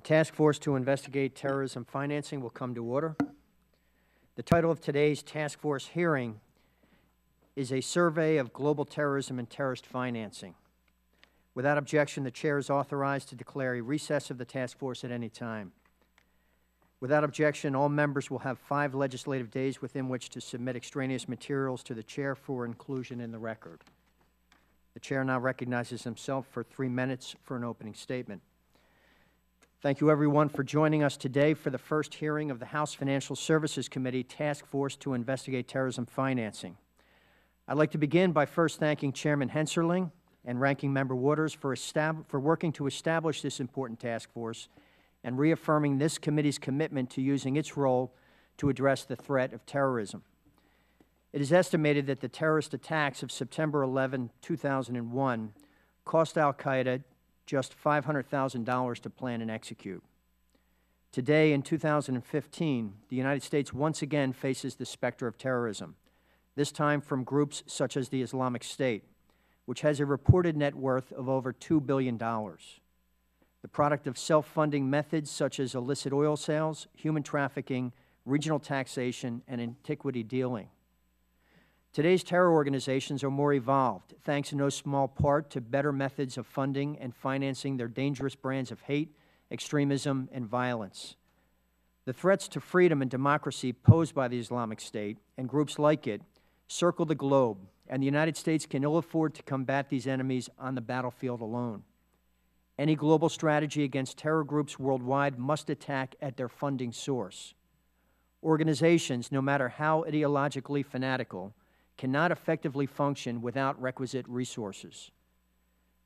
Task Force to investigate terrorism financing will come to order. The title of today's Task Force hearing is a survey of global terrorism and terrorist financing. Without objection, the Chair is authorized to declare a recess of the Task Force at any time. Without objection, all members will have 5 legislative days within which to submit extraneous materials to the Chair for inclusion in the record. The Chair now recognizes himself for 3 minutes for an opening statement. Thank you, everyone, for joining us today for the first hearing of the House Financial Services Committee Task Force to investigate terrorism financing. I'd like to begin by first thanking Chairman Henserling and Ranking Member Waters for working to establish this important task force and reaffirming this committee's commitment to using its role to address the threat of terrorism. It is estimated that the terrorist attacks of September 11, 2001 cost al-Qaeda just $500,000 to plan and execute. Today, in 2015, the United States once again faces the specter of terrorism, this time from groups such as the Islamic State, which has a reported net worth of over $2 billion. The product of self-funding methods such as illicit oil sales, human trafficking, regional taxation, and antiquity dealing. Today's terror organizations are more evolved, thanks in no small part to better methods of funding and financing their dangerous brands of hate, extremism, and violence. The threats to freedom and democracy posed by the Islamic State and groups like it circle the globe, and the United States can ill afford to combat these enemies on the battlefield alone. Any global strategy against terror groups worldwide must attack at their funding source. Organizations, no matter how ideologically fanatical, cannot effectively function without requisite resources.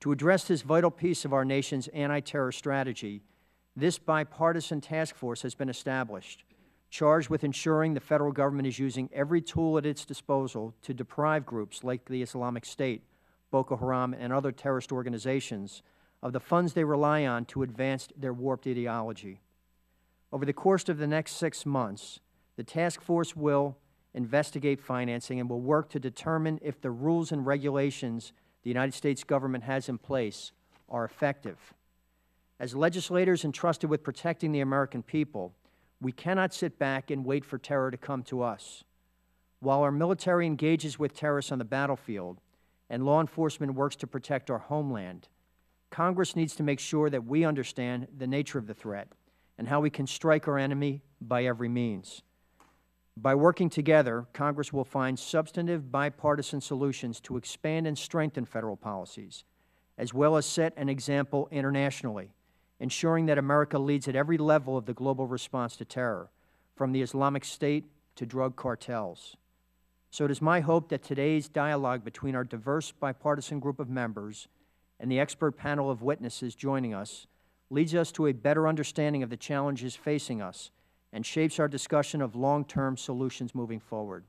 To address this vital piece of our nation's anti-terror strategy, this bipartisan task force has been established, charged with ensuring the federal government is using every tool at its disposal to deprive groups like the Islamic State, Boko Haram, and other terrorist organizations of the funds they rely on to advance their warped ideology. Over the course of the next 6 months, the task force will investigate financing and will work to determine if the rules and regulations the United States government has in place are effective. As legislators entrusted with protecting the American people, we cannot sit back and wait for terror to come to us. While our military engages with terrorists on the battlefield and law enforcement works to protect our homeland, Congress needs to make sure that we understand the nature of the threat and how we can strike our enemy by every means. By working together, Congress will find substantive bipartisan solutions to expand and strengthen federal policies, as well as set an example internationally, ensuring that America leads at every level of the global response to terror, from the Islamic State to drug cartels. So it is my hope that today's dialogue between our diverse bipartisan group of members and the expert panel of witnesses joining us leads us to a better understanding of the challenges facing us and shapes our discussion of long-term solutions moving forward.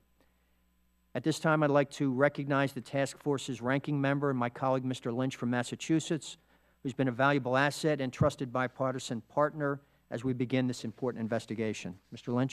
At this time, I'd like to recognize the task force's ranking member and my colleague, Mr. Lynch from Massachusetts, who's been a valuable asset and trusted bipartisan partner as we begin this important investigation. Mr. Lynch.